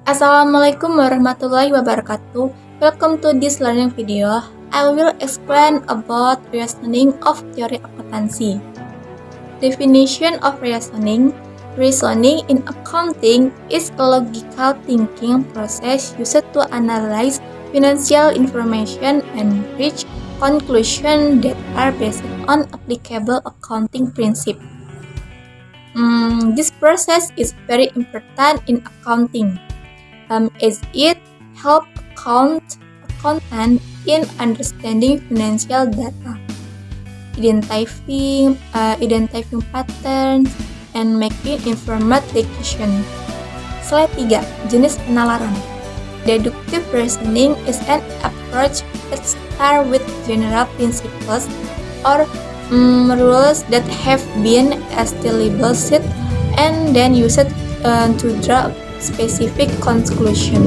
Assalamualaikum warahmatullahi wabarakatuh. Welcome to this learning video. I will explain about reasoning of theory accountancy. Definition of reasoning. Reasoning in accounting is a logical thinking process used to analyze financial information and reach conclusions that are based on applicable accounting principles. This process is very important in accounting, as it helps accountant in understanding financial data, identifying patterns, and making informed decisions. Slide 3. Jenis penalaran. Deductive reasoning is an approach that starts with general principles or rules that have been established and then used to draw specific conclusion.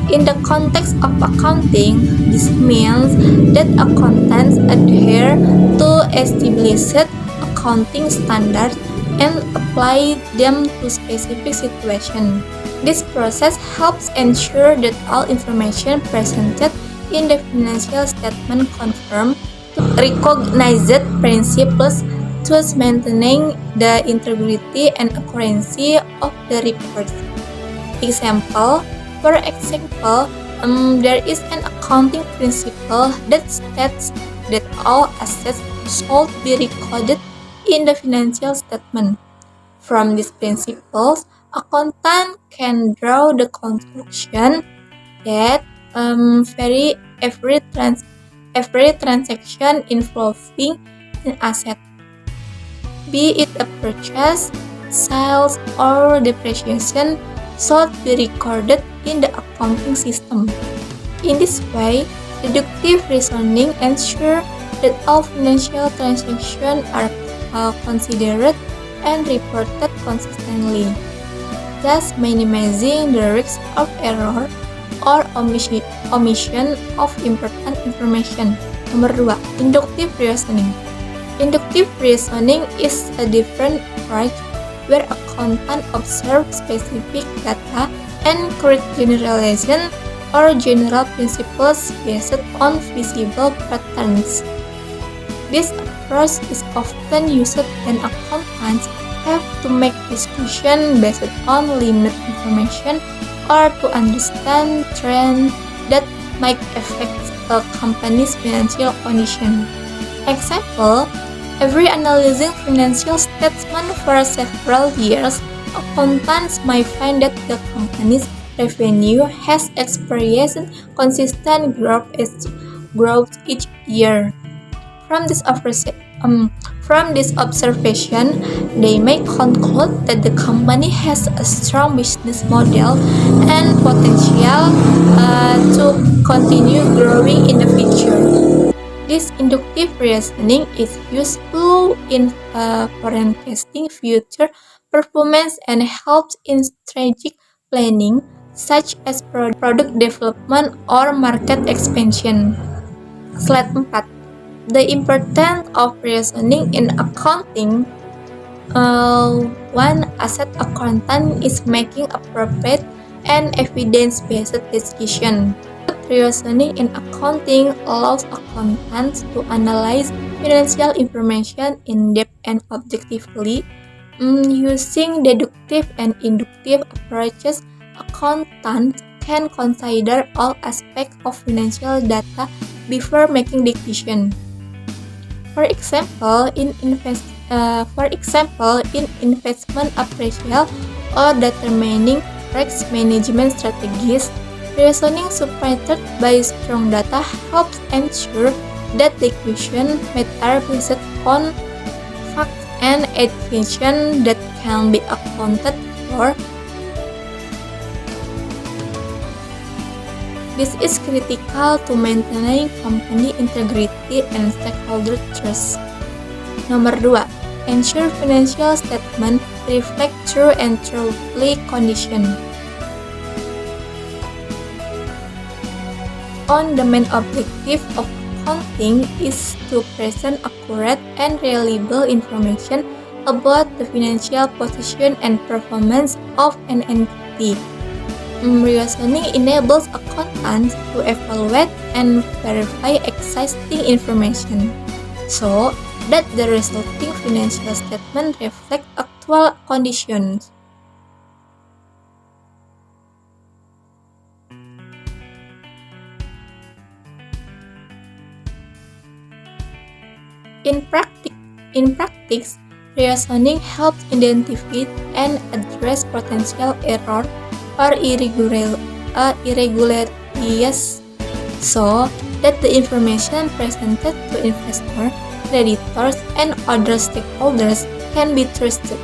In the context of accounting, this means that accountants adhere to established accounting standards and apply them to specific situations. This process helps ensure that all information presented in the financial statement conform to recognized principles, thus maintaining the integrity and accuracy of the reports. For example, there is an accounting principle that states that all assets should be recorded in the financial statement. From these principles, accountant can draw the conclusion that every transaction involving an asset, be it a purchase, sales, or depreciation, should be recorded in the accounting system. In this way, deductive reasoning ensures that all financial transactions are considered and reported consistently, thus minimizing the risk of error or omission of important information. Nomor 2. Inductive reasoning. Inductive reasoning is a different approach where accountant observe specific data and create generalization or general principles based on visible patterns. This approach is often used when accountants have to make decisions based on limited information or to understand trends that might affect a company's financial condition. Example, every analyzing financial statement for several years, accountants might find that the company's revenue has experienced consistent growth each year. From this observation, they may conclude that the company has a strong business model and potential to continue growing in the future. This inductive reasoning is useful in forecasting future performance and helps in strategic planning, such as product development or market expansion. Slide 4. The importance of reasoning in accounting. One asset accountant is making appropriate and evidence-based decisions. Reasoning in accounting allows accountants to analyze financial information in depth and objectively. Using deductive and inductive approaches, accountants can consider all aspects of financial data before making decisions. For example, in investment appraisal or determining risk management strategies, reasoning supported by strong data helps ensure that decisions made are based on facts and evidence that can be accounted for. This is critical to maintaining company integrity and stakeholder trust. Nomor 2. Ensure financial statement reflect true and truthful condition. The main objective of accounting is to present accurate and reliable information about the financial position and performance of an reality. Reasoning enables accountants to evaluate and verify existing information, so that the resulting financial statement reflect actual conditions. In practice, reasoning helps identify and address potential error or irregularities so that the information presented to investors, creditors, and other stakeholders can be trusted.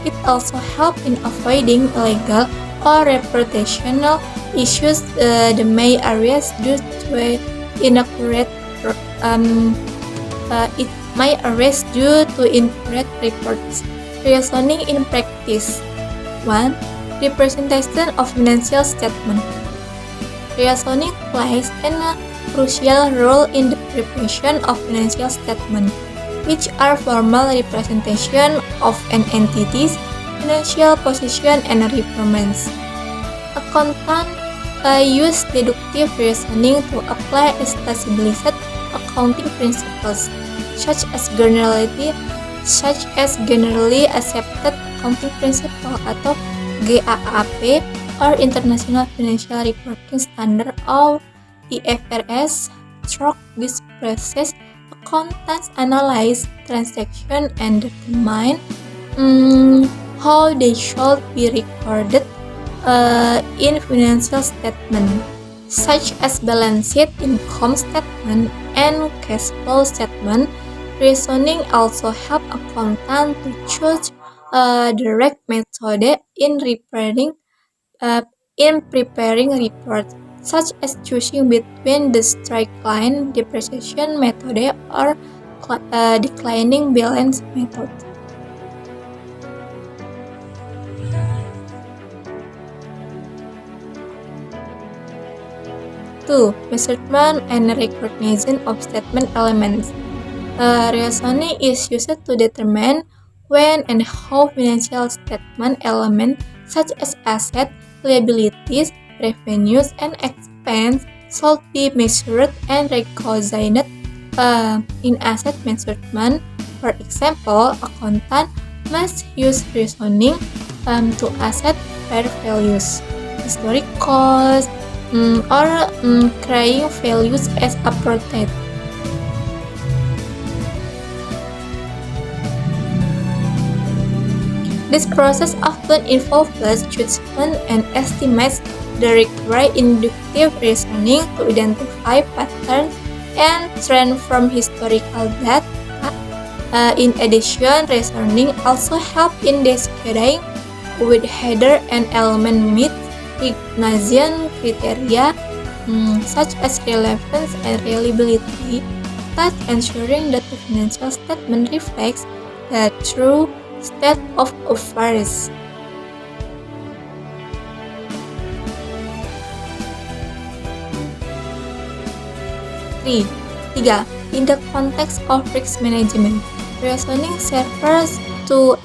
It also helps in avoiding legal or reputational issues that may arise due to inaccurate reports. Reasoning in practice. 1. Representation of financial statement. Reasoning plays a crucial role in the preparation of financial statement, which are formal representation of an entity's financial position and performance. Accountants use deductive reasoning to apply established accounting principles, such as generally accepted accounting principle atau GAAP or International Financial Reporting Standard or IFRS. Through this process, accountants analyze transactions and determine how they should be recorded in financial statement, such as balance sheet, income statement, and cash flow statement. Reasoning also helps accountants to choose the right method in preparing reports, such as choosing between the straight line depreciation method or declining balance method. 2. Measurement and recognition of statement elements. Reasoning is used to determine when and how financial statement elements such as assets, liabilities, revenues, and expense should be measured and recognized. In asset measurement, for example, accountant must use reasoning to assess fair values, historic costs, or carrying values as appropriate. This process often involves judgment and estimates that require inductive reasoning to identify patterns and trends from historical data. In addition, reasoning also helps in deciding whether an element meets recognition criteria such as relevance and reliability, thus ensuring that the financial statement reflects the true state of affairs. 3. In the context of risk management, reasoning serves to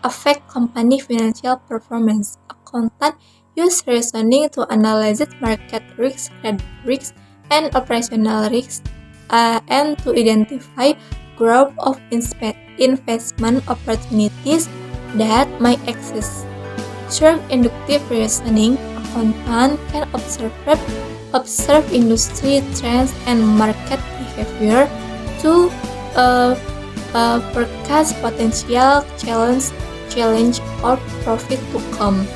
affect company financial performance. Accountants use reasoning to analyze market risks, credit risks, and operational risks, and to identify growth of investment opportunities that might exist. Through inductive reasoning, accountants can observe industry trends and market behavior to forecast potential challenge or profit to come.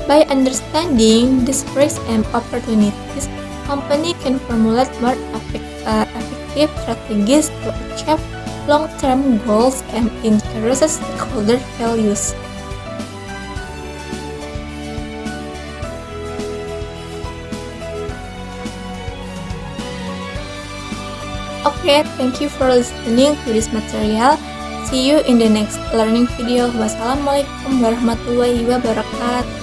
By understanding these risks and opportunities, company can formulate more effective strategies to achieve long-term goals and increase stakeholder values. Okay, thank you for listening to this material. See you in the next learning video. Wassalamualaikum warahmatullahi wabarakatuh.